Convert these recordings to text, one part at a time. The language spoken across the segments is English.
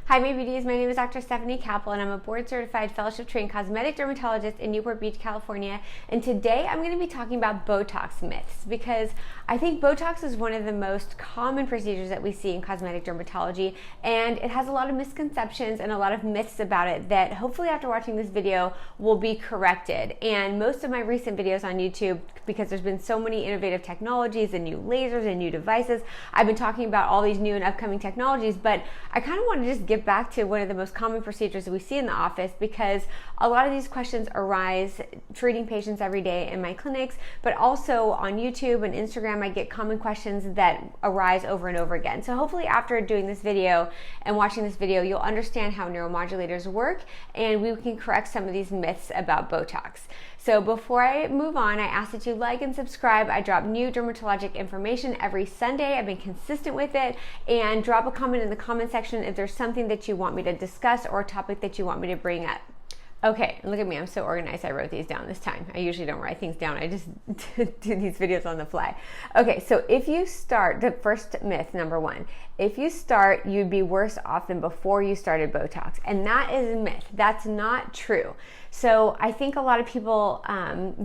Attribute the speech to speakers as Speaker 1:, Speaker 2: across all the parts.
Speaker 1: Hi, my beauties. My name is Dr. Stefani Kappel, and I'm a board-certified fellowship-trained cosmetic dermatologist in Newport Beach, California. And today I'm going to be talking about Botox myths because I think Botox is one of the most common procedures that we see in cosmetic dermatology, and it has a lot of misconceptions and a lot of myths about it that hopefully after watching this video will be corrected. And most of my recent videos on YouTube, because there's been so many innovative technologies and new lasers and new devices, I've been talking about all these new and upcoming technologies, but I kind of want to just get back to one of the most common procedures that we see in the office because a lot of these questions arise treating patients every day in my clinics, but also on YouTube and Instagram I get common questions that arise over and over again. So hopefully after doing this video and watching this video, you'll understand how neuromodulators work and we can correct some of these myths about Botox. So before I move on, I ask that you like and subscribe. I drop new dermatologic information every Sunday. I've been consistent with it. And drop a comment in the comment section if there's something that you want me to discuss or a topic that you want me to bring up. Okay, look at me, I'm so organized. I wrote these down this time. I usually don't write things down. I just do these videos on the fly. Okay, so if you start, the first myth, number one, if you start, you'd be worse off than before you started Botox. And that is a myth. That's not true. So I think a lot of people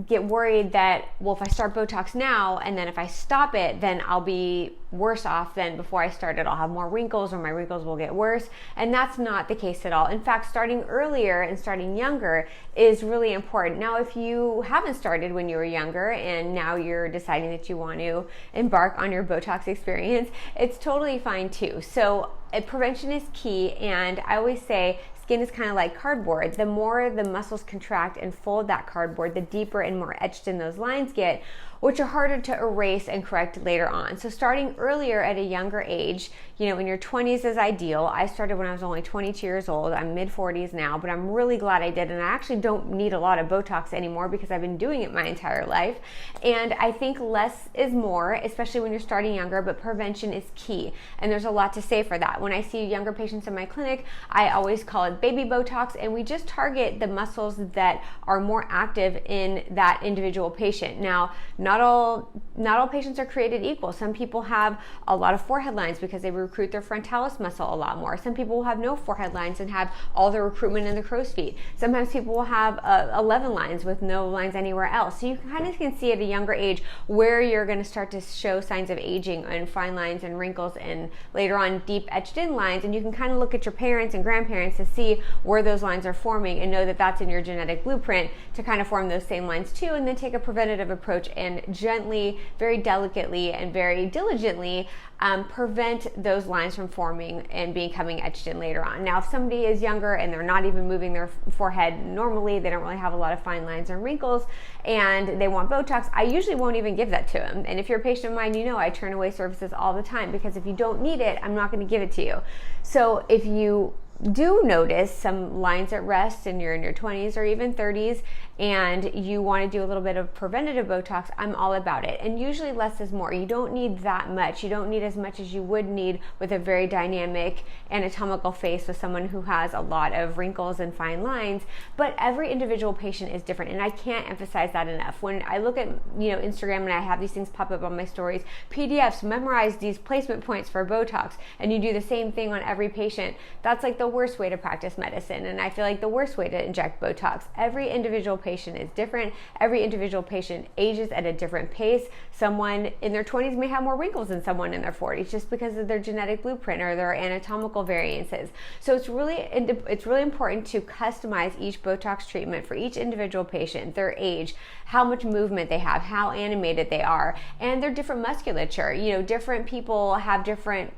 Speaker 1: get worried that, well, if I start Botox now and then if I stop it, then I'll be worse off than before I started. I'll have more wrinkles or my wrinkles will get worse. And that's not the case at all. In fact, starting earlier and starting younger is really important. Now, if you haven't started when you were younger and now you're deciding that you want to embark on your Botox experience, it's totally fine too. So prevention is key. And I always say, skin is kind of like cardboard. The more the muscles contract and fold that cardboard, the deeper and more etched in those lines get, which are harder to erase and correct later on. So starting earlier at a younger age, you know, in your 20s is ideal. I started when I was only 22 years old. I'm mid-40s now, but I'm really glad I did. And I actually don't need a lot of Botox anymore because I've been doing it my entire life. And I think less is more, especially when you're starting younger, but prevention is key. And there's a lot to say for that. When I see younger patients in my clinic, I always call it baby Botox, and we just target the muscles that are more active in that individual patient. Now, not all patients are created equal. Some people have a lot of forehead lines because they recruit their frontalis muscle a lot more. Some people will have no forehead lines and have all the recruitment in the crow's feet. Sometimes people will have 11 lines with no lines anywhere else. So you kind of can see at a younger age where you're going to start to show signs of aging and fine lines and wrinkles and later on deep etched in lines. And you can kind of look at your parents and grandparents to see where those lines are forming and know that that's in your genetic blueprint to kind of form those same lines too, and then take a preventative approach and gently, very delicately, and very diligently prevent those lines from forming and becoming etched in later on. Now, if somebody is younger and they're not even moving their forehead normally, they don't really have a lot of fine lines and wrinkles, and they want Botox, I usually won't even give that to them. And if you're a patient of mine, you know I turn away services all the time because if you don't need it, I'm not going to give it to you. So if you do notice some lines at rest and you're in your 20s or even 30s and you want to do a little bit of preventative Botox, I'm all about it. And usually less is more. You don't need that much. You don't need as much as you would need with a very dynamic anatomical face with someone who has a lot of wrinkles and fine lines. But every individual patient is different, and I can't emphasize that enough. When I look at Instagram and I have these things pop up on my stories, PDFs, memorize these placement points for Botox, and you do the same thing on every patient, that's like the worst way to practice medicine, and I feel like the worst way to inject Botox. Every individual patient is different. Every individual patient ages at a different pace. Someone in their 20s may have more wrinkles than someone in their 40s just because of their genetic blueprint or their anatomical variances. So it's really important to customize each Botox treatment for each individual patient, their age, how much movement they have, how animated they are, and their different musculature. Different people have different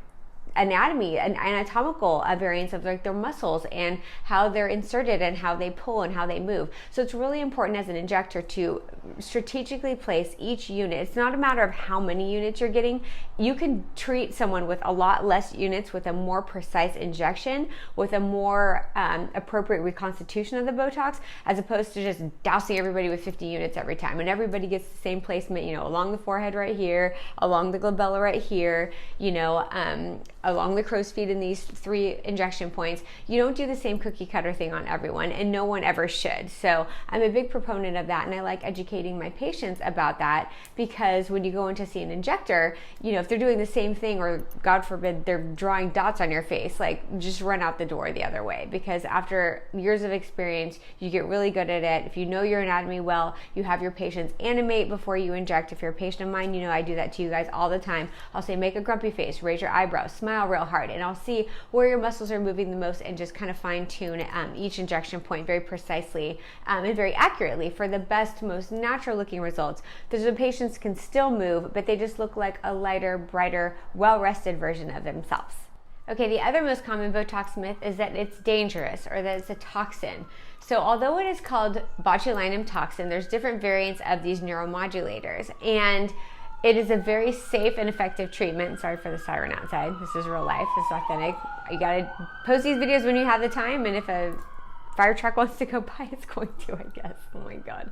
Speaker 1: anatomy and anatomical variants of their muscles and how they're inserted and how they pull and how they move. So it's really important as an injector to strategically place each unit. It's not a matter of how many units you're getting. You can treat someone with a lot less units with a more precise injection, with a more appropriate reconstitution of the Botox, as opposed to just dousing everybody with 50 units every time. And everybody gets the same placement, along the forehead right here, along the glabella right here, along the crow's feet in these 3 injection points. You don't do the same cookie cutter thing on everyone, and no one ever should. So I'm a big proponent of that, and I like educating my patients about that, because when you go in to see an injector, if they're doing the same thing, or God forbid they're drawing dots on your face, like, just run out the door the other way, because after years of experience, you get really good at it. If you know your anatomy well, you have your patients animate before you inject. If you're a patient of mine, I do that to you guys all the time. I'll say, make a grumpy face, raise your eyebrows, smile real hard, and I'll see where your muscles are moving the most, and just kind of fine tune each injection point very precisely and very accurately for the best, most natural looking results. The patients can still move, but they just look like a lighter, brighter, well-rested version of themselves. Okay, the other most common Botox myth is that it's dangerous, or that it's a toxin. So although it is called botulinum toxin, there's different variants of these neuromodulators, and it is a very safe and effective treatment. Sorry for the siren outside. This is real life. This is authentic. You gotta post these videos when you have the time, and if a fire truck wants to go by, it's going to, I guess. Oh my God.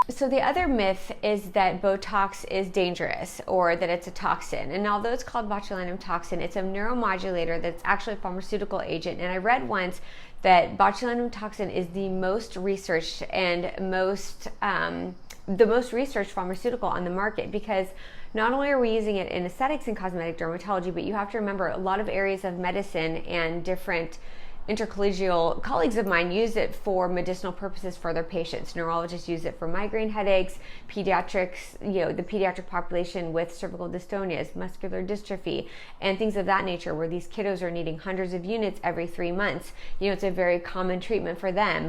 Speaker 1: So the other myth is that Botox is dangerous, or that it's a toxin. And although it's called botulinum toxin, it's a neuromodulator that's actually a pharmaceutical agent. And I read once that botulinum toxin is the most researched and the most researched pharmaceutical on the market, because not only are we using it in aesthetics and cosmetic dermatology, but you have to remember a lot of areas of medicine and different intercollegial colleagues of mine use it for medicinal purposes for their patients. Neurologists use it for migraine headaches, pediatrics, the pediatric population with cervical dystonias, muscular dystrophy, and things of that nature, where these kiddos are needing hundreds of units every 3 months. It's a very common treatment for them.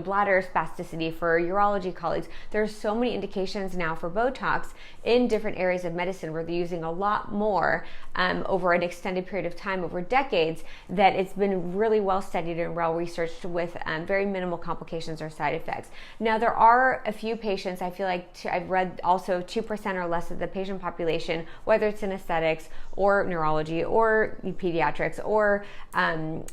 Speaker 1: Bladder spasticity for urology colleagues. There's so many indications now for Botox in different areas of medicine, where they're using a lot more over an extended period of time, over decades, that it's been really well studied and well researched with very minimal complications or side effects. Now, there are a few patients, I feel like I've read also 2% or less of the patient population, whether it's in aesthetics or neurology or pediatrics or in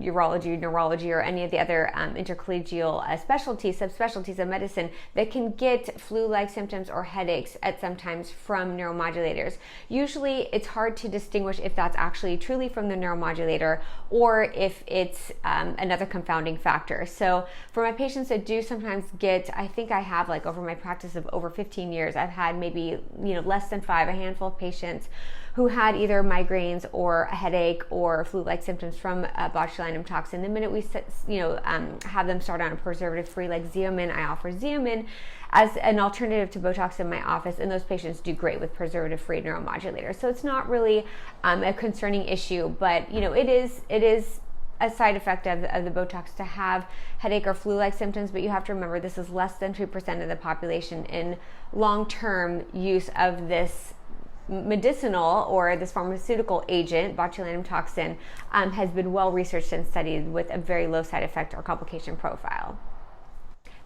Speaker 1: urology, neurology, or any of the other intercollegial subspecialties of medicine, that can get flu-like symptoms or headaches at sometimes from neuromodulators. Usually it's hard to distinguish if that's actually truly from the neuromodulator, or if it's another confounding factor. So for my patients that do sometimes get, I think I have, like, over my practice of over 15 years, I've had maybe less than 5, a handful of patients who had either migraines or a headache or flu-like symptoms from botulinum toxin. The minute we have them start on a preservative-free, like Xeomin, I offer Xeomin as an alternative to Botox in my office, and those patients do great with preservative-free neuromodulators. So it's not really a concerning issue, but it is a side effect of the Botox to have headache or flu-like symptoms. But you have to remember, this is less than 3% of the population, in long-term use of this medicinal or this pharmaceutical agent. Botulinum toxin has been well researched and studied with a very low side effect or complication profile.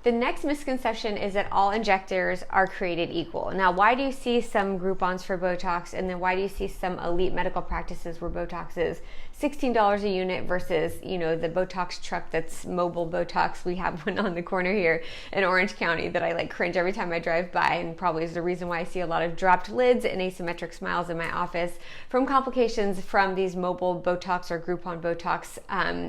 Speaker 1: The next misconception is that all injectors are created equal. Now, why do you see some Groupons for Botox, and then why do you see some elite medical practices where Botox is $16 a unit versus, the Botox truck that's mobile Botox? We have one on the corner here in Orange County that I cringe every time I drive by, and probably is the reason why I see a lot of dropped lids and asymmetric smiles in my office from complications from these mobile Botox or Groupon Botox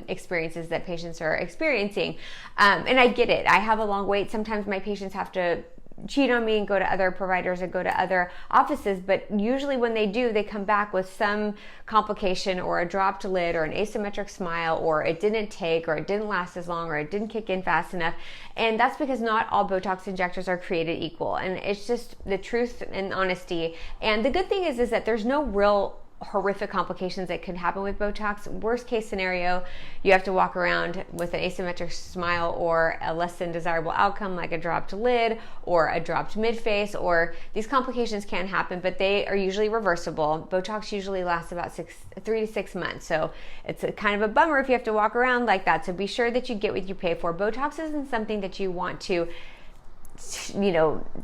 Speaker 1: experiences that patients are experiencing. And I get it. I have a long wait. Sometimes my patients have to cheat on me and go to other providers or go to other offices, but usually when they do, they come back with some complication, or a dropped lid, or an asymmetric smile, or it didn't take, or it didn't last as long, or it didn't kick in fast enough. And that's because not all Botox injectors are created equal, and it's just the truth and honesty. And the good thing is that there's no real horrific complications that could happen with Botox. Worst case scenario, you have to walk around with an asymmetric smile, or a less than desirable outcome like a dropped lid or a dropped mid-face, or these complications can happen, but they are usually reversible. Botox usually lasts about 3 to 6 months, so it's a kind of a bummer if you have to walk around like that. So be sure that you get what you pay for. Botox isn't something that you want to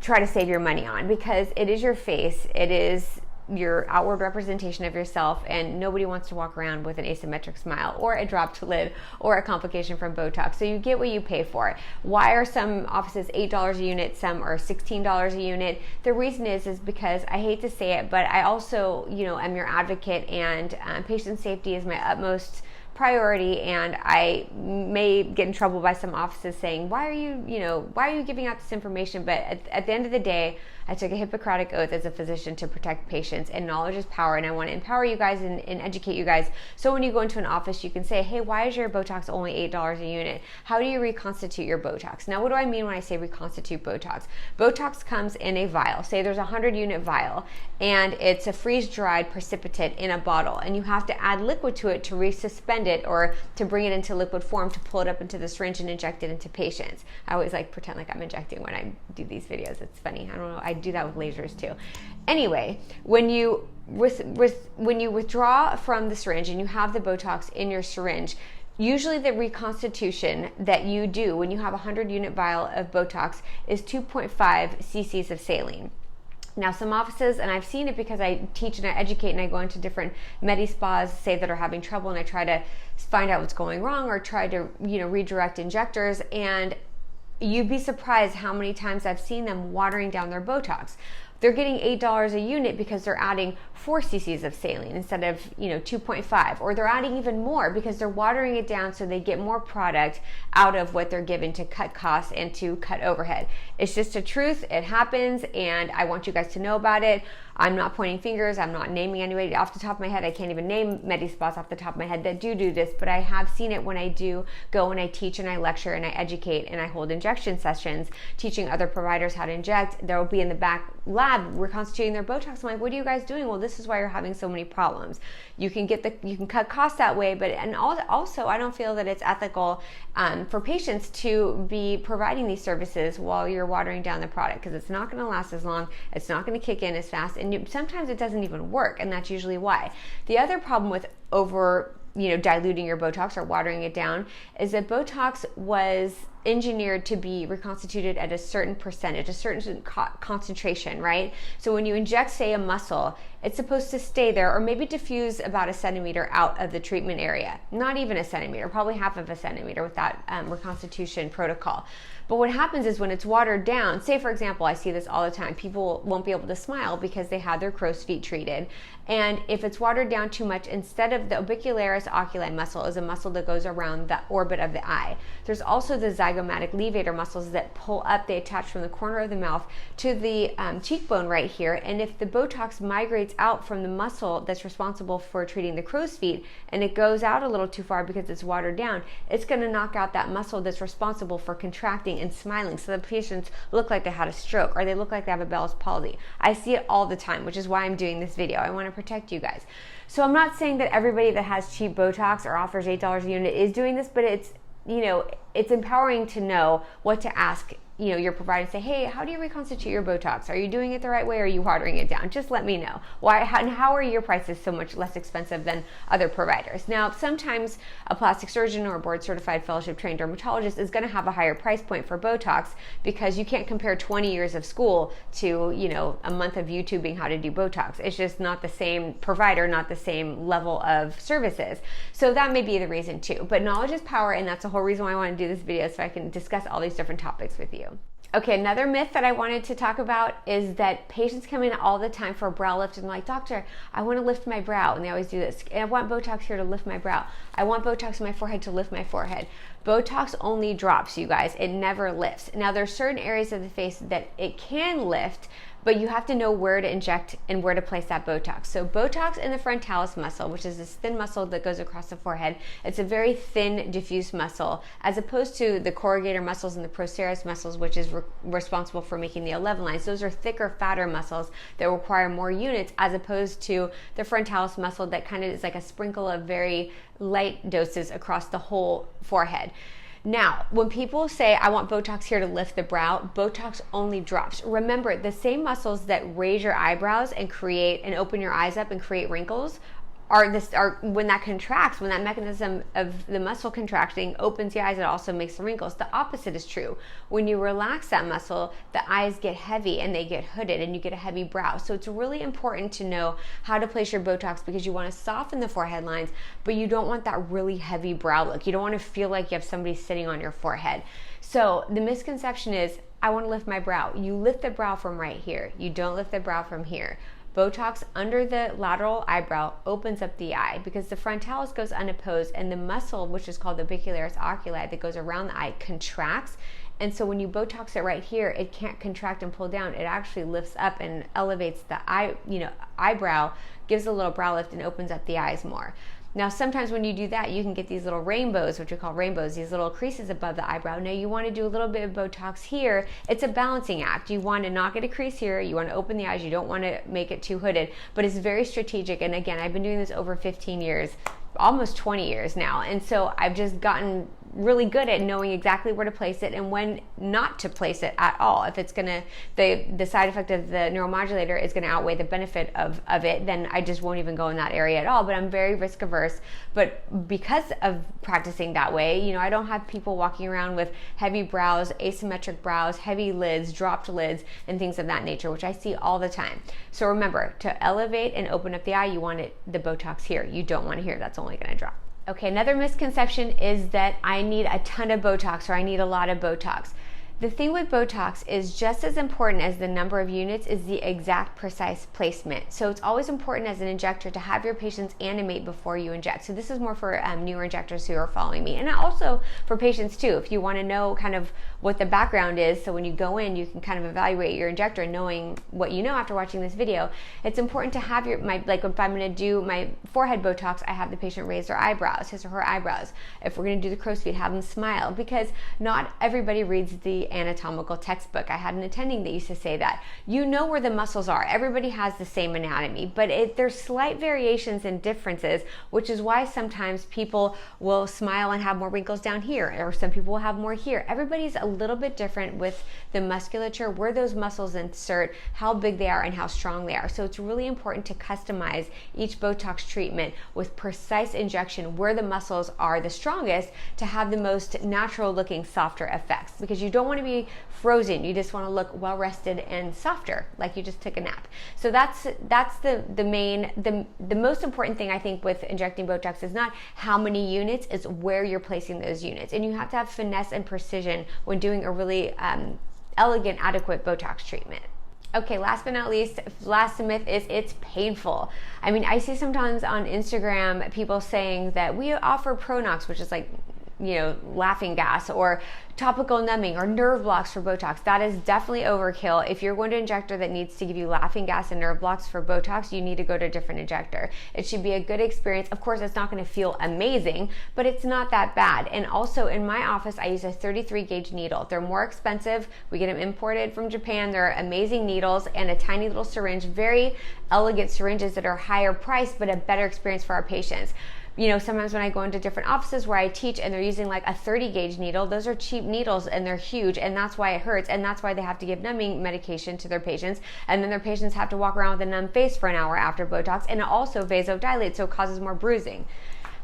Speaker 1: try to save your money on, because it is your face. It is your outward representation of yourself, and nobody wants to walk around with an asymmetric smile or a dropped lid or a complication from Botox. So you get what you pay for. Why are some offices $8 a unit, some are $16 a unit? The reason is because, I hate to say it, but I also, am your advocate, and patient safety is my utmost priority, and I may get in trouble by some offices saying, why are you giving out this information? But at the end of the day, I took a Hippocratic oath as a physician to protect patients, and knowledge is power, and I want to empower you guys and educate you guys. So when you go into an office, you can say, hey, why is your Botox only $8 a unit? How do you reconstitute your Botox? Now, what do I mean when I say reconstitute Botox? Botox comes in a vial. Say there's a 100-unit vial, and it's a freeze-dried precipitate in a bottle, and you have to add liquid to it to resuspend it, or to bring it into liquid form, to pull it up into the syringe and inject it into patients. I always pretend like I'm injecting when I do these videos. It's funny. I don't know. I do that with lasers too. Anyway, when you withdraw from the syringe and you have the Botox in your syringe, usually the reconstitution that you do when you have a 100-unit vial of Botox is 2.5 cc's of saline. Now, some offices, and I've seen it because I teach and I educate and I go into different med-spas, say, that are having trouble, and I try to find out what's going wrong, or try to, redirect injectors, and you'd be surprised how many times I've seen them watering down their Botox. They're getting $8 a unit because they're adding 4 cc's of saline instead of 2.5, or they're adding even more because they're watering it down so they get more product out of what they're given to cut costs and to cut overhead. It's just a truth. It happens, and I want you guys to know about it. I'm not pointing fingers. I'm not naming anybody off the top of my head. I can't even name med-spas off the top of my head that do this, but I have seen it when I do go and I teach and I lecture and I educate and I hold injection sessions teaching other providers how to inject. There will be in the back lab reconstituting their Botox. I'm like, what are you guys doing? Well, this is why you're having so many problems. You can cut costs that way, but also I don't feel that it's ethical for patients to be providing these services while you're watering down the product, because it's not going to last as long. It's not going to kick in as fast, and sometimes it doesn't even work, and that's usually why. The other problem with diluting your Botox or watering it down is that Botox was engineered to be reconstituted at a certain percentage, a certain concentration, right? So when you inject, say, a muscle, it's supposed to stay there or maybe diffuse about 1 centimeter out of the treatment area. Not even 1 centimeter, probably half of 1 centimeter with that reconstitution protocol. But what happens is when it's watered down, say, for example, I see this all the time, people won't be able to smile because they had their crow's feet treated. And if it's watered down too much, instead of the orbicularis oculi muscle is a muscle that goes around the orbit of the eye. There's also the zygomatic levator muscles that pull up, they attach from the corner of the mouth to the cheekbone right here. And if the Botox migrates out from the muscle that's responsible for treating the crow's feet, and it goes out a little too far because it's watered down, it's going to knock out that muscle that's responsible for contracting and smiling, so the patients look like they had a stroke or they look like they have a Bell's palsy. I see it all the time, which is why I'm doing this video. I want to protect you guys. So I'm not saying that everybody that has cheap Botox or offers $8 a unit is doing this, but it's empowering to know what to ask your provider. Say, hey, how do you reconstitute your Botox? Are you doing it the right way, or are you watering it down? Just let me know. How are your prices so much less expensive than other providers? Now, sometimes a plastic surgeon or a board certified fellowship trained dermatologist is going to have a higher price point for Botox, because you can't compare 20 years of school to, a month of YouTubing how to do Botox. It's just not the same provider, not the same level of services. So that may be the reason too. But knowledge is power, and that's the whole reason why I want to do this video, so I can discuss all these different topics with you. Okay, another myth that I wanted to talk about is that patients come in all the time for a brow lift and they're like, doctor, I want to lift my brow. And they always do this. I want Botox here to lift my brow. I want Botox in my forehead to lift my forehead. Botox only drops, you guys. It never lifts. Now, there's certain areas of the face that it can lift, but you have to know where to inject and where to place that Botox. So Botox in the frontalis muscle, which is this thin muscle that goes across the forehead, it's a very thin, diffuse muscle, as opposed to the corrugator muscles and the procerus muscles, which is responsible for making the 11 lines. Those are thicker, fatter muscles that require more units, as opposed to the frontalis muscle that kind of is like a sprinkle of very light doses across the whole forehead. Now, when people say, I want Botox here to lift the brow, Botox only drops. Remember, the same muscles that raise your eyebrows and create and open your eyes up and create wrinkles are when that contracts, when that mechanism of the muscle contracting opens the eyes, it also makes the wrinkles. The opposite is true. When you relax that muscle, the eyes get heavy and they get hooded and you get a heavy brow. So it's really important to know how to place your Botox, because you want to soften the forehead lines, but you don't want that really heavy brow look. You don't want to feel like you have somebody sitting on your forehead. So the misconception is, I want to lift my brow. You lift the brow from right here. You don't lift the brow from here. Botox under the lateral eyebrow opens up the eye because the frontalis goes unopposed, and the muscle, which is called the orbicularis oculi, that goes around the eye, contracts. And so when you Botox it right here, it can't contract and pull down. It actually lifts up and elevates the eyebrow, gives a little brow lift and opens up the eyes more. Now, sometimes when you do that, you can get these little rainbows, which we call rainbows, these little creases above the eyebrow. Now, you want to do a little bit of Botox here. It's a balancing act. You want to not get a crease here. You want to open the eyes. You don't want to make it too hooded, but it's very strategic. And again, I've been doing this over 15 years, almost 20 years now. And so I've just gotten really good at knowing exactly where to place it and when not to place it at all. If it's gonna, the side effect of the neuromodulator is gonna outweigh the benefit of it, then I just won't even go in that area at all. But I'm very risk averse. But because of practicing that way, I don't have people walking around with heavy brows, asymmetric brows, heavy lids, dropped lids, and things of that nature, which I see all the time. So remember, to elevate and open up the eye, you want the Botox here. You don't want it here. That's only gonna drop. Okay, another misconception is that I need a ton of Botox or I need a lot of Botox. The thing with Botox is just as important as the number of units is the exact precise placement. So it's always important as an injector to have your patients animate before you inject. So this is more for newer injectors who are following me, and also for patients too. If you want to know kind of what the background is, so when you go in, you can kind of evaluate your injector knowing what you know after watching this video. It's important to have like if I'm going to do my forehead Botox, I have the patient raise their eyebrows, his or her eyebrows. If we're going to do the crow's feet, have them smile, because not everybody reads the anatomical textbook. I had an attending that used to say that. You know where the muscles are. Everybody has the same anatomy, but there's slight variations and differences, which is why sometimes people will smile and have more wrinkles down here, or some people will have more here. Everybody's a little bit different with the musculature, where those muscles insert, how big they are, and how strong they are. So it's really important to customize each Botox treatment with precise injection where the muscles are the strongest to have the most natural looking, softer effects, because you don't want to be frozen. You just want to look well rested and softer, like you just took a nap. So that's the most important thing I think with injecting Botox is not how many units, it's where you're placing those units. And you have to have finesse and precision when doing a really elegant, adequate Botox treatment. Okay, last but not least, last myth is it's painful. I mean, I see sometimes on Instagram people saying that we offer Pronox, which is like, laughing gas, or topical numbing, or nerve blocks for Botox. That is definitely overkill. If you're going to an injector that needs to give you laughing gas and nerve blocks for Botox, you need to go to a different injector. It should be a good experience. Of course, it's not going to feel amazing, but it's not that bad. And also in my office, I use a 33 gauge needle. They're more expensive. We get them imported from Japan. They're amazing needles, and a tiny little syringe, very elegant syringes that are higher priced, but a better experience for our patients. Sometimes when I go into different offices where I teach and they're using like a 30 gauge needle, those are cheap needles and they're huge, and that's why it hurts, and that's why they have to give numbing medication to their patients, and then their patients have to walk around with a numb face for an hour after Botox, and it also vasodilates, so it causes more bruising.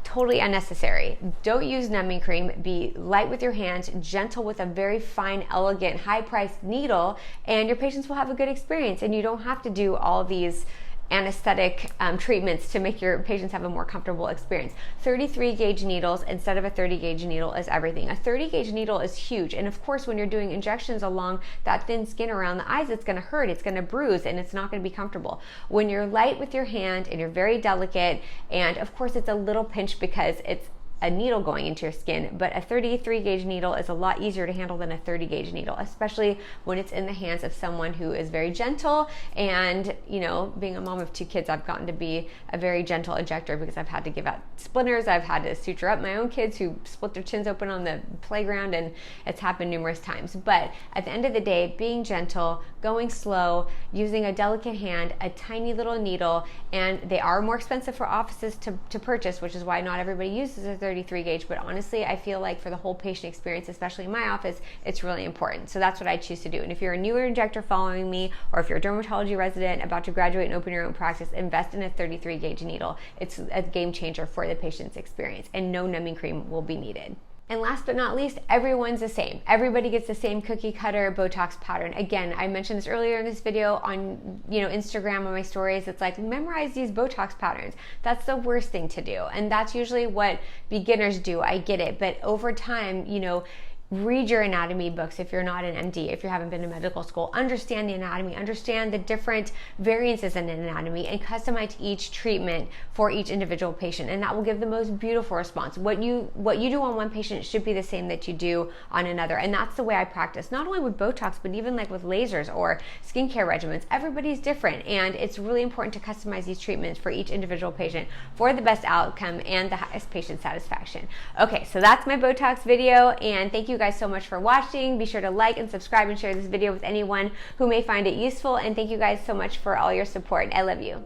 Speaker 1: Totally unnecessary. Don't use numbing cream. Be light with your hands, gentle with a very fine, elegant, high-priced needle, and your patients will have a good experience, and you don't have to do all these anesthetic treatments to make your patients have a more comfortable experience. 33 gauge needles instead of a 30 gauge needle is everything. A 30 gauge needle is huge, and of course when you're doing injections along that thin skin around the eyes, it's going to hurt, it's going to bruise, and it's not going to be comfortable. When you're light with your hand and you're very delicate, and of course it's a little pinch because it's a needle going into your skin, but a 33 gauge needle is a lot easier to handle than a 30 gauge needle, especially when it's in the hands of someone who is very gentle. And being a mom of 2 kids, I've gotten to be a very gentle injector because I've had to give out splinters, I've had to suture up my own kids who split their chins open on the playground, and it's happened numerous times. But at the end of the day, being gentle, going slow, using a delicate hand, a tiny little needle, and they are more expensive for offices to purchase, which is why not everybody uses a 30 33 gauge, but honestly, I feel like for the whole patient experience, especially in my office, it's really important. So that's what I choose to do. And if you're a newer injector following me, or if you're a dermatology resident about to graduate and open your own practice, invest in a 33 gauge needle. It's a game changer for the patient's experience, and no numbing cream will be needed. And last but not least, everyone's the same. Everybody gets the same cookie cutter Botox pattern. Again, I mentioned this earlier in this video on Instagram on my stories. It's like, memorize these Botox patterns. That's the worst thing to do. And that's usually what beginners do. I get it. But over time, read your anatomy books if you're not an MD, if you haven't been to medical school. Understand the anatomy, understand the different variances in anatomy, and customize each treatment for each individual patient. And that will give the most beautiful response. What you do on one patient should be the same that you do on another. And that's the way I practice, not only with Botox, but even like with lasers or skincare regimens. Everybody's different, and it's really important to customize these treatments for each individual patient for the best outcome and the highest patient satisfaction. Okay, so that's my Botox video, and thank you guys so much for watching. Be sure to like and subscribe and share this video with anyone who may find it useful, and thank you guys so much for all your support. I love you.